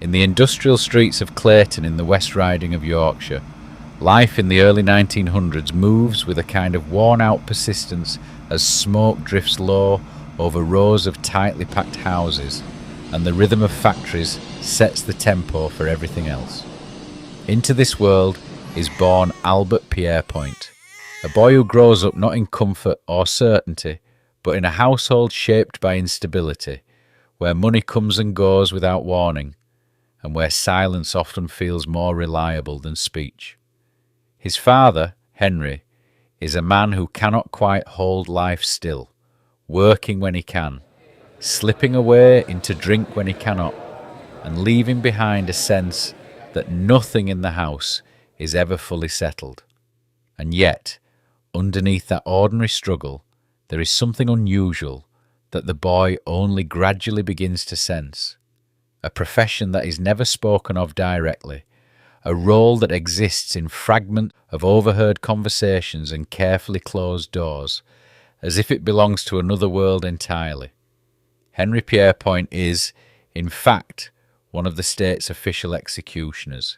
In the industrial streets of Clayton in the West Riding of Yorkshire, life in the early 1900s moves with a kind of worn-out persistence as smoke drifts low over rows of tightly packed houses, and the rhythm of factories sets the tempo for everything else. Into this world is born Albert Pierrepoint, a boy who grows up not in comfort or certainty, but in a household shaped by instability, where money comes and goes without warning, and where silence often feels more reliable than speech. His father, Henry, is a man who cannot quite hold life still, working when he can, slipping away into drink when he cannot, and leaving behind a sense that nothing in the house is ever fully settled. And yet, underneath that ordinary struggle, there is something unusual that the boy only gradually begins to sense. A profession that is never spoken of directly, a role that exists in fragments of overheard conversations and carefully closed doors, as if it belongs to another world entirely. Henry Pierrepoint is, in fact, one of the state's official executioners,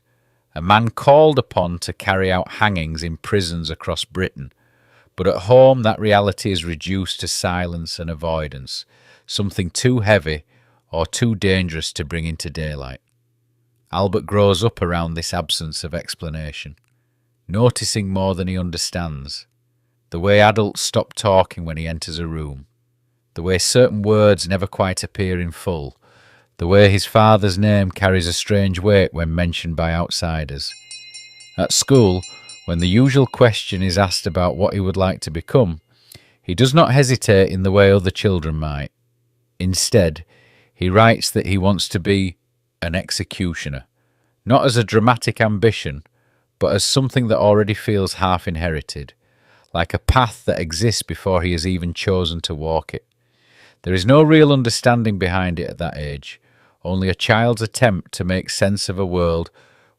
a man called upon to carry out hangings in prisons across Britain, but at home that reality is reduced to silence and avoidance, something too heavy or too dangerous to bring into daylight. Albert grows up around this absence of explanation, noticing more than he understands, the way adults stop talking when he enters a room, the way certain words never quite appear in full, the way his father's name carries a strange weight when mentioned by outsiders. At school, when the usual question is asked about what he would like to become, he does not hesitate in the way other children might. Instead, he writes that he wants to be an executioner, not as a dramatic ambition, but as something that already feels half inherited, like a path that exists before he has even chosen to walk it. There is no real understanding behind it at that age, only a child's attempt to make sense of a world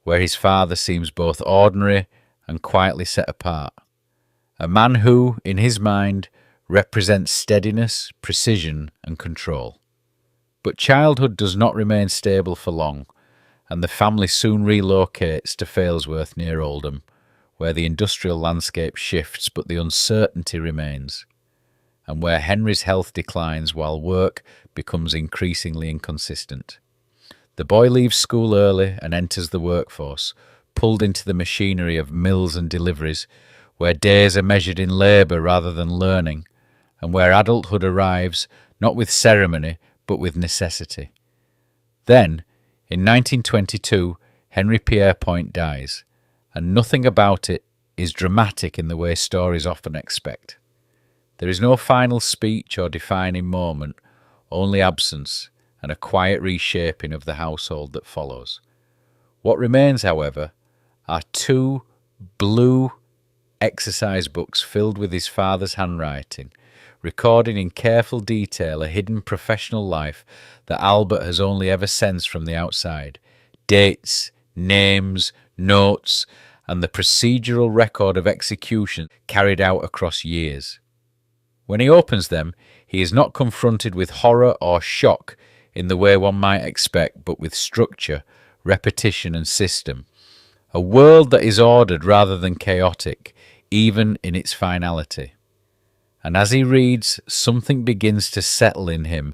where his father seems both ordinary and quietly set apart. A man who, in his mind, represents steadiness, precision, and control. But childhood does not remain stable for long, and the family soon relocates to Failsworth near Oldham, where the industrial landscape shifts but the uncertainty remains, and where Henry's health declines while work becomes increasingly inconsistent. The boy leaves school early and enters the workforce, pulled into the machinery of mills and deliveries, where days are measured in labour rather than learning, and where adulthood arrives not with ceremony but with necessity. Then, in 1922, Henry Pierrepoint dies, and nothing about it is dramatic in the way stories often expect. There is no final speech or defining moment, only absence and a quiet reshaping of the household that follows. What remains, however, are two blue exercise books filled with his father's handwriting, recording in careful detail a hidden professional life that Albert has only ever sensed from the outside. Dates, names, notes, and the procedural record of execution carried out across years. When he opens them, he is not confronted with horror or shock in the way one might expect, but with structure, repetition, and system. A world that is ordered rather than chaotic, even in its finality. And as he reads, something begins to settle in him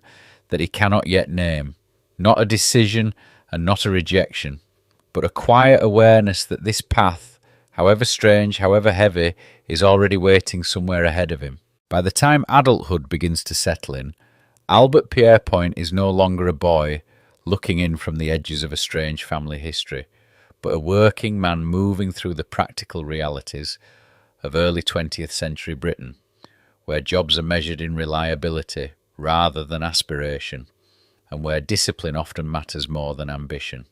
that he cannot yet name, not a decision and not a rejection, but a quiet awareness that this path, however strange, however heavy, is already waiting somewhere ahead of him. By the time adulthood begins to settle in, Albert Pierrepoint is no longer a boy looking in from the edges of a strange family history, but a working man moving through the practical realities of early 20th century Britain, where jobs are measured in reliability rather than aspiration, and where discipline often matters more than ambition.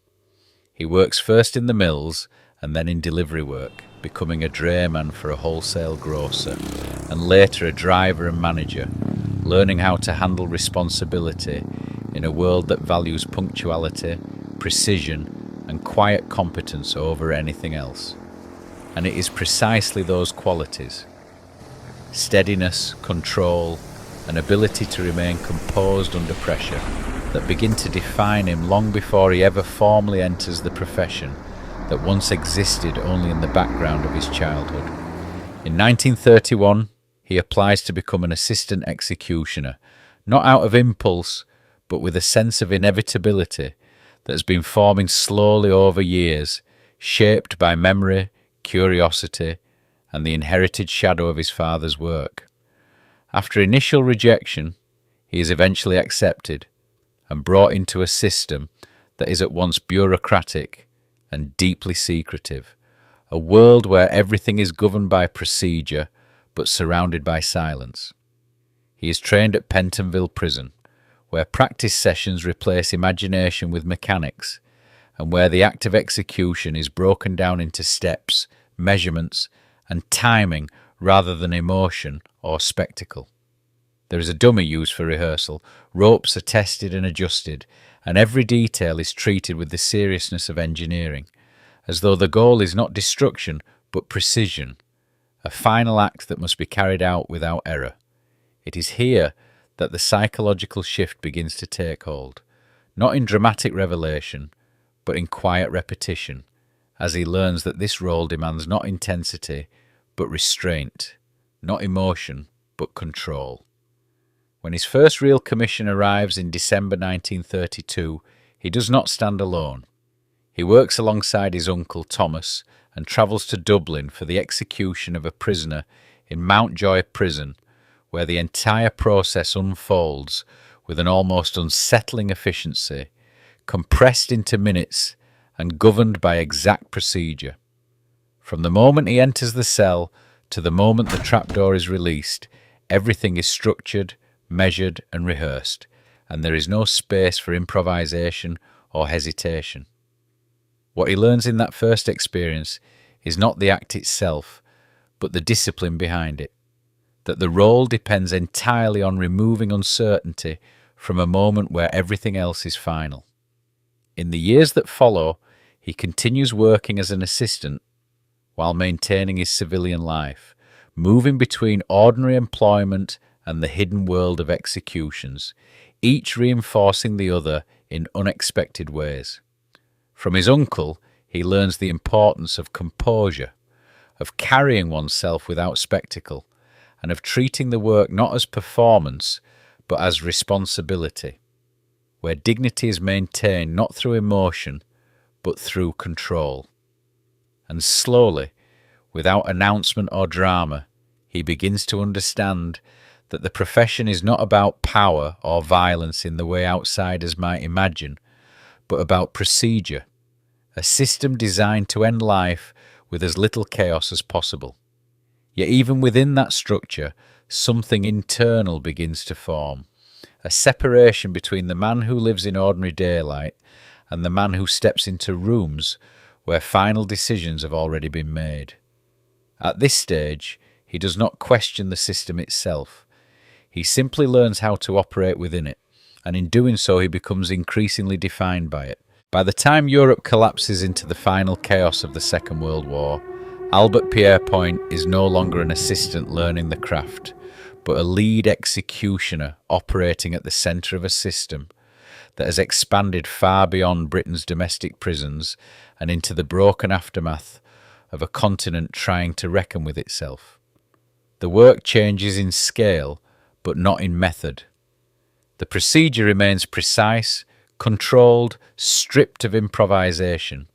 He works first in the mills and then in delivery work, becoming a drayman for a wholesale grocer, and later a driver and manager, learning how to handle responsibility in a world that values punctuality, precision, and quiet competence over anything else. And it is precisely those qualities, steadiness, control, and ability to remain composed under pressure, that begin to define him long before he ever formally enters the profession that once existed only in the background of his childhood. In 1931, he applies to become an assistant executioner, not out of impulse, but with a sense of inevitability that has been forming slowly over years, shaped by memory, curiosity, and the inherited shadow of his father's work. After initial rejection, he is eventually accepted and brought into a system that is at once bureaucratic and deeply secretive, a world where everything is governed by procedure but surrounded by silence. He is trained at Pentonville Prison, where practice sessions replace imagination with mechanics, and where the act of execution is broken down into steps, measurements, and timing rather than emotion or spectacle. There is a dummy used for rehearsal, ropes are tested and adjusted, and every detail is treated with the seriousness of engineering, as though the goal is not destruction but precision, a final act that must be carried out without error. It is here that the psychological shift begins to take hold, not in dramatic revelation, but in quiet repetition, as he learns that this role demands not intensity, but restraint, not emotion, but control. When his first real commission arrives in December 1932, he does not stand alone. He works alongside his uncle Thomas and travels to Dublin for the execution of a prisoner in Mountjoy Prison, where the entire process unfolds with an almost unsettling efficiency, compressed into minutes and governed by exact procedure. From the moment he enters the cell to the moment the trapdoor is released, everything is structured, measured and rehearsed, and there is no space for improvisation or hesitation. What he learns in that first experience is not the act itself, but the discipline behind it, that the role depends entirely on removing uncertainty from a moment where everything else is final. In the years that follow, he continues working as an assistant while maintaining his civilian life, moving between ordinary employment and the hidden world of executions, each reinforcing the other in unexpected ways. From his uncle, he learns the importance of composure, of carrying oneself without spectacle, and of treating the work not as performance, but as responsibility, where dignity is maintained not through emotion, but through control. And slowly, without announcement or drama, he begins to understand that the profession is not about power or violence in the way outsiders might imagine, but about procedure, a system designed to end life with as little chaos as possible. Yet even within that structure, something internal begins to form, a separation between the man who lives in ordinary daylight and the man who steps into rooms where final decisions have already been made. At this stage, he does not question the system itself. He simply learns how to operate within it, and in doing so he becomes increasingly defined by it. By the time Europe collapses into the final chaos of the Second World War, Albert Pierrepoint is no longer an assistant learning the craft, but a lead executioner operating at the centre of a system that has expanded far beyond Britain's domestic prisons and into the broken aftermath of a continent trying to reckon with itself. The work changes in scale, but not in method. The procedure remains precise, controlled, stripped of improvisation,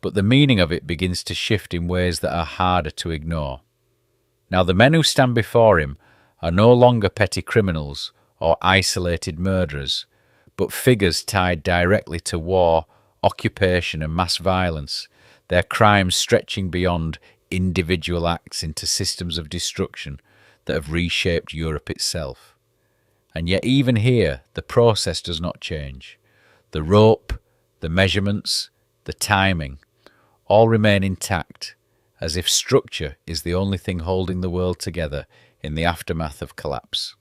but the meaning of it begins to shift in ways that are harder to ignore. Now the men who stand before him are no longer petty criminals or isolated murderers, but figures tied directly to war, occupation and mass violence, their crimes stretching beyond individual acts into systems of destruction that have reshaped Europe itself. And yet even here, the process does not change. The rope, the measurements, the timing, all remain intact, as if structure is the only thing holding the world together in the aftermath of collapse.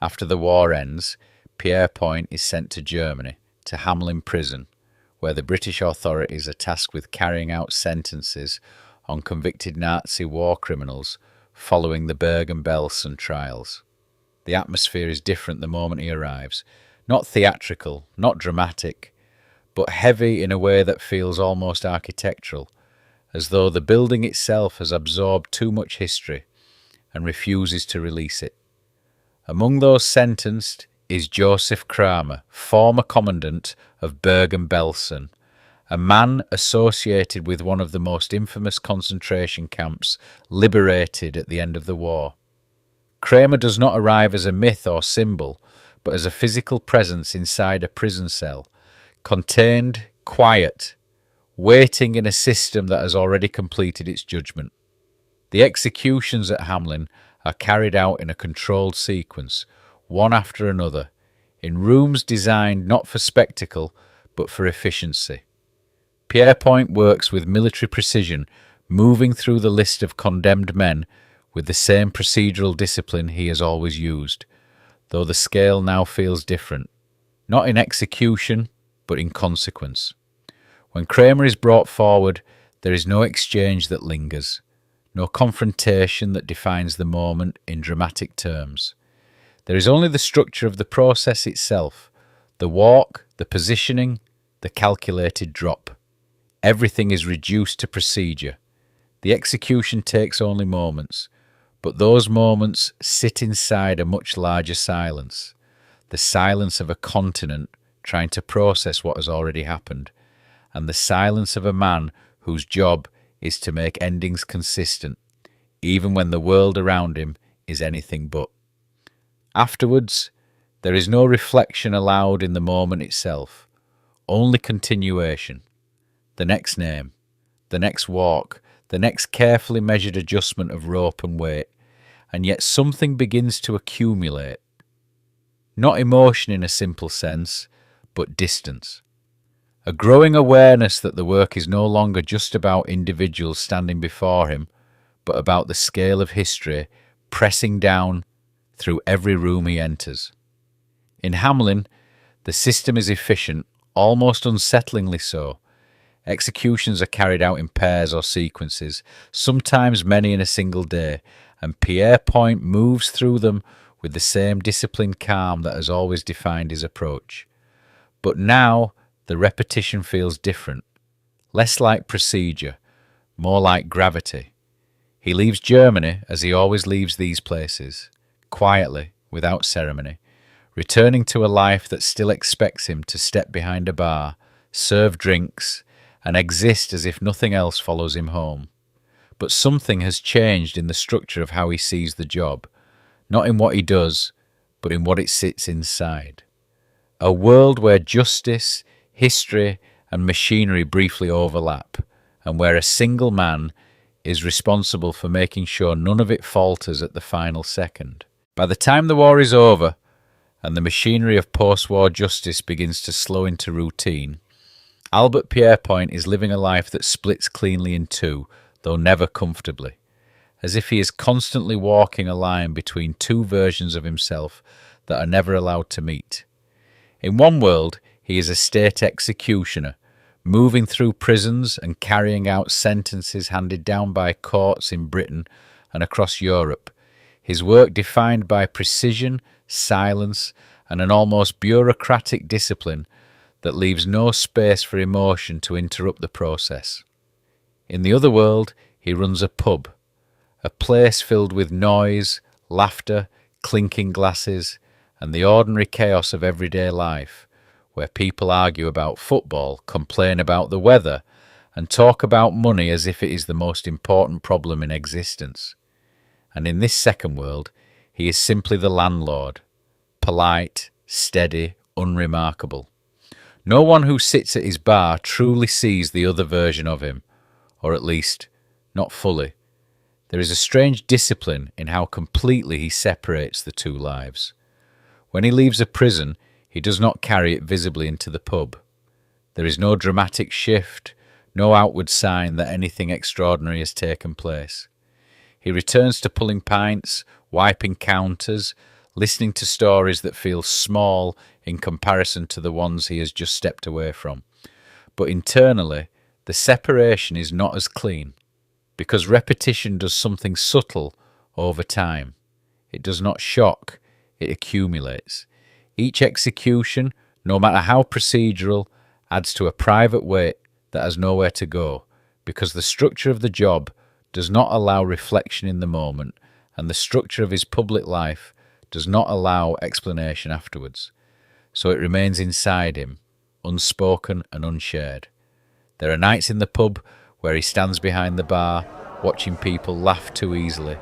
After the war ends, Pierrepoint is sent to Germany, to Hamelin Prison, where the British authorities are tasked with carrying out sentences on convicted Nazi war criminals following the Bergen-Belsen trials. The atmosphere is different the moment he arrives. Not theatrical, not dramatic, but heavy in a way that feels almost architectural, as though the building itself has absorbed too much history and refuses to release it. Among those sentenced is Joseph Kramer, former commandant of Bergen-Belsen, a man associated with one of the most infamous concentration camps liberated at the end of the war. Kramer does not arrive as a myth or symbol, but as a physical presence inside a prison cell, contained, quiet, waiting in a system that has already completed its judgment. The executions at Hamelin are carried out in a controlled sequence, one after another, in rooms designed not for spectacle, but for efficiency. Pierrepoint works with military precision, moving through the list of condemned men with the same procedural discipline he has always used, though the scale now feels different, not in execution, but in consequence. When Kramer is brought forward, there is no exchange that lingers, no confrontation that defines the moment in dramatic terms. There is only the structure of the process itself, the walk, the positioning, the calculated drop. Everything is reduced to procedure. The execution takes only moments, but those moments sit inside a much larger silence, the silence of a continent trying to process what has already happened, and the silence of a man whose job is to make endings consistent, even when the world around him is anything but. Afterwards, there is no reflection allowed in the moment itself, only continuation. The next name, the next walk, the next carefully measured adjustment of rope and weight, and yet something begins to accumulate. Not emotion in a simple sense, but distance. A growing awareness that the work is no longer just about individuals standing before him, but about the scale of history pressing down through every room he enters. In Hamelin, the system is efficient, almost unsettlingly so. Executions are carried out in pairs or sequences, sometimes many in a single day, and Pierrepoint moves through them with the same disciplined calm that has always defined his approach. But now the repetition feels different, less like procedure, more like gravity. He leaves Germany, as he always leaves these places, quietly, without ceremony, returning to a life that still expects him to step behind a bar, serve drinks, and exist as if nothing else follows him home. But something has changed in the structure of how he sees the job, not in what he does, but in what it sits inside. A world where justice, history, and machinery briefly overlap, and where a single man is responsible for making sure none of it falters at the final second. By the time the war is over, and the machinery of post-war justice begins to slow into routine, Albert Pierrepoint is living a life that splits cleanly in two, though never comfortably, as if he is constantly walking a line between two versions of himself that are never allowed to meet. In one world, he is a state executioner, moving through prisons and carrying out sentences handed down by courts in Britain and across Europe, his work defined by precision, silence, and an almost bureaucratic discipline that leaves no space for emotion to interrupt the process. In the other world, he runs a pub, a place filled with noise, laughter, clinking glasses, and the ordinary chaos of everyday life, where people argue about football, complain about the weather, and talk about money as if it is the most important problem in existence. And in this second world, he is simply the landlord, polite, steady, unremarkable. No one who sits at his bar truly sees the other version of him, or at least, not fully. There is a strange discipline in how completely he separates the two lives. When he leaves a prison, he does not carry it visibly into the pub. There is no dramatic shift, no outward sign that anything extraordinary has taken place. He returns to pulling pints, wiping counters, listening to stories that feel small in comparison to the ones he has just stepped away from. But internally, the separation is not as clean, because repetition does something subtle over time. It does not shock, it accumulates. Each execution, no matter how procedural, adds to a private weight that has nowhere to go, because the structure of the job does not allow reflection in the moment, and the structure of his public life does not allow explanation afterwards. So it remains inside him, unspoken and unshared. There are nights in the pub where he stands behind the bar, watching people laugh too easily,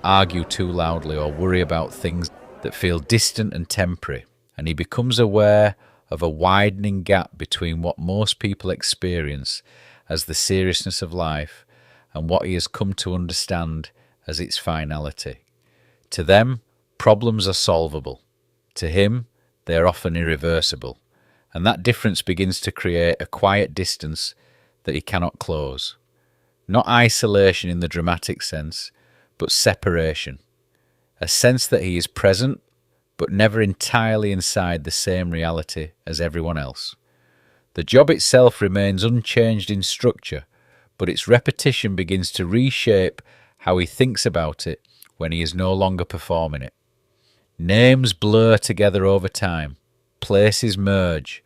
argue too loudly, or worry about things that feel distant and temporary, and he becomes aware of a widening gap between what most people experience as the seriousness of life and what he has come to understand as its finality. To them, problems are solvable. To him, they are often irreversible, and that difference begins to create a quiet distance that he cannot close. Not isolation in the dramatic sense, but separation. A sense that he is present, but never entirely inside the same reality as everyone else. The job itself remains unchanged in structure, but its repetition begins to reshape how he thinks about it when he is no longer performing it. Names blur together over time, places merge.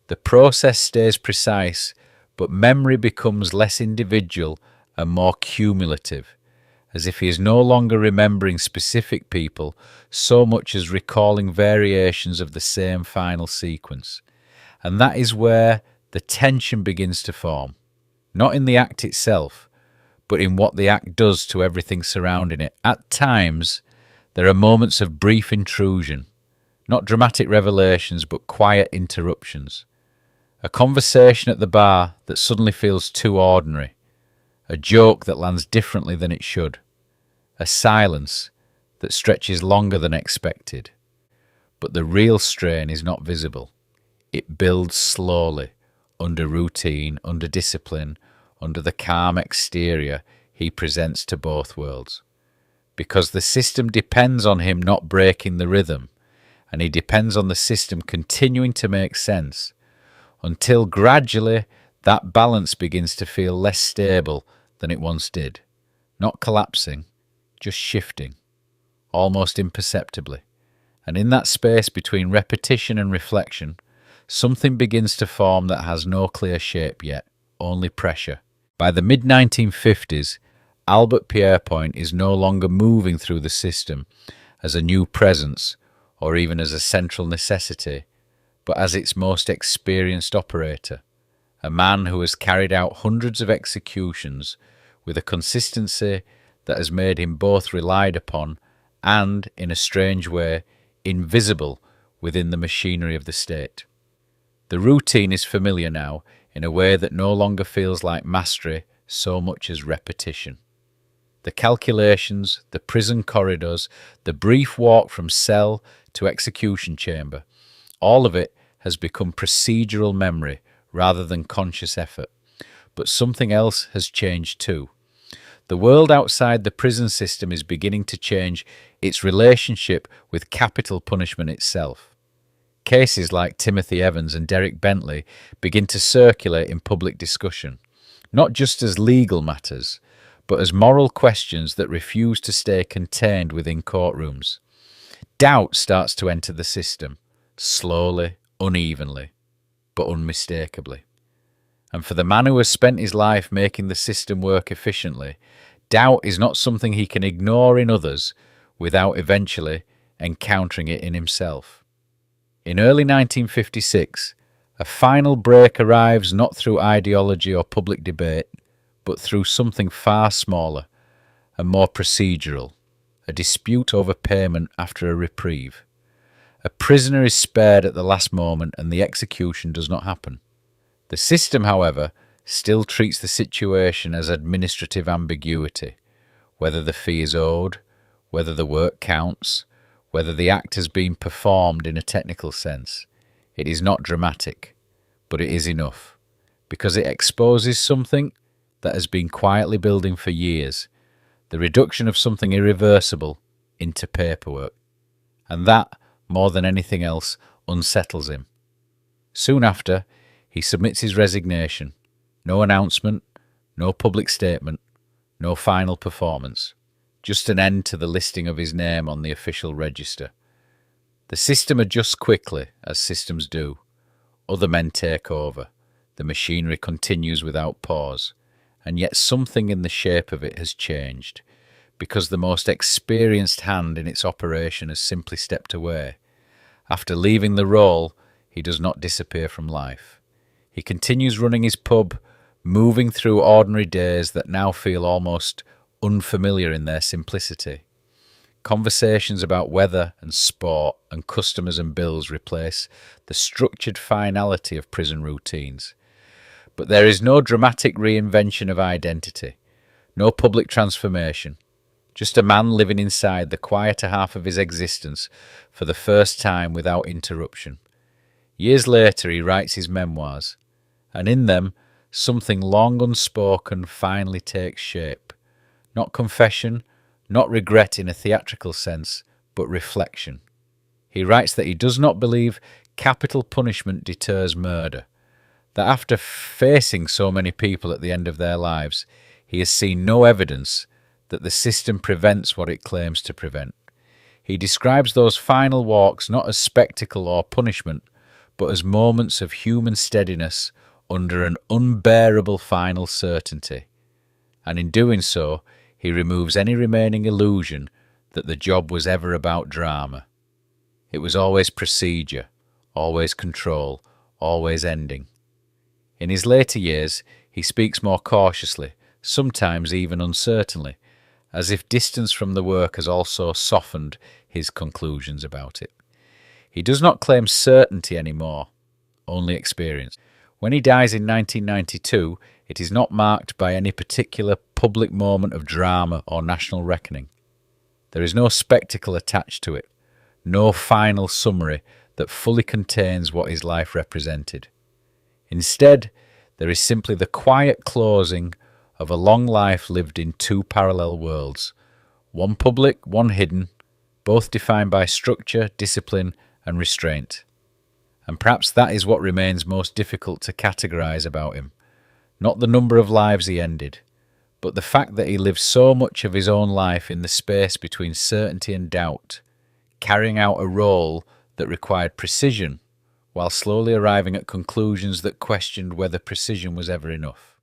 The process stays precise, but memory becomes less individual and more cumulative, as if he is no longer remembering specific people so much as recalling variations of the same final sequence. And that is where the tension begins to form, not in the act itself, but in what the act does to everything surrounding it. At times, there are moments of brief intrusion, not dramatic revelations, but quiet interruptions. A conversation at the bar that suddenly feels too ordinary, a joke that lands differently than it should, a silence that stretches longer than expected. But the real strain is not visible. It builds slowly, under routine, under discipline, under the calm exterior he presents to both worlds. Because the system depends on him not breaking the rhythm, and he depends on the system continuing to make sense, until gradually that balance begins to feel less stable than it once did. Not collapsing, just shifting, almost imperceptibly. And in that space between repetition and reflection, something begins to form that has no clear shape yet, only pressure. By the mid-1950s, Albert Pierrepoint is no longer moving through the system as a new presence or even as a central necessity, but as its most experienced operator, a man who has carried out hundreds of executions with a consistency that has made him both relied upon and, in a strange way, invisible within the machinery of the state. The routine is familiar now in a way that no longer feels like mastery so much as repetition. The calculations, the prison corridors, the brief walk from cell to execution chamber, all of it has become procedural memory rather than conscious effort. But something else has changed too. The world outside the prison system is beginning to change its relationship with capital punishment itself. Cases like Timothy Evans and Derek Bentley begin to circulate in public discussion, not just as legal matters, but as moral questions that refuse to stay contained within courtrooms. Doubt starts to enter the system, slowly, unevenly, but unmistakably. And for the man who has spent his life making the system work efficiently, doubt is not something he can ignore in others without eventually encountering it in himself. In early 1956, a final break arrives not through ideology or public debate, but through something far smaller and more procedural, a dispute over payment after a reprieve. A prisoner is spared at the last moment and the execution does not happen. The system, however, still treats the situation as administrative ambiguity, whether the fee is owed, whether the work counts, whether the act has been performed in a technical sense. It is not dramatic, but it is enough, because it exposes something that has been quietly building for years, the reduction of something irreversible into paperwork. And that, more than anything else, unsettles him. Soon after, he submits his resignation. No announcement, no public statement, no final performance. Just an end to the listing of his name on the official register. The system adjusts quickly, as systems do. Other men take over. The machinery continues without pause. And yet something in the shape of it has changed, because the most experienced hand in its operation has simply stepped away. After leaving the role, he does not disappear from life. He continues running his pub, moving through ordinary days that now feel almost unfamiliar in their simplicity. Conversations about weather and sport and customers and bills replace the structured finality of prison routines. But there is no dramatic reinvention of identity, no public transformation, just a man living inside the quieter half of his existence for the first time without interruption. Years later he writes his memoirs, and in them something long unspoken finally takes shape. Not confession, not regret in a theatrical sense, but reflection. He writes that he does not believe capital punishment deters murder, that after facing so many people at the end of their lives, he has seen no evidence that the system prevents what it claims to prevent. He describes those final walks not as spectacle or punishment, but as moments of human steadiness under an unbearable final certainty. And in doing so, he removes any remaining illusion that the job was ever about drama. It was always procedure, always control, always ending. In his later years, he speaks more cautiously, sometimes even uncertainly, as if distance from the work has also softened his conclusions about it. He does not claim certainty anymore, only experience. When he dies in 1992, it is not marked by any particular public moment of drama or national reckoning. There is no spectacle attached to it, no final summary that fully contains what his life represented. Instead, there is simply the quiet closing of a long life lived in two parallel worlds, one public, one hidden, both defined by structure, discipline, and restraint. And perhaps that is what remains most difficult to categorize about him. Not the number of lives he ended, but the fact that he lived so much of his own life in the space between certainty and doubt, carrying out a role that required precision, while slowly arriving at conclusions that questioned whether precision was ever enough.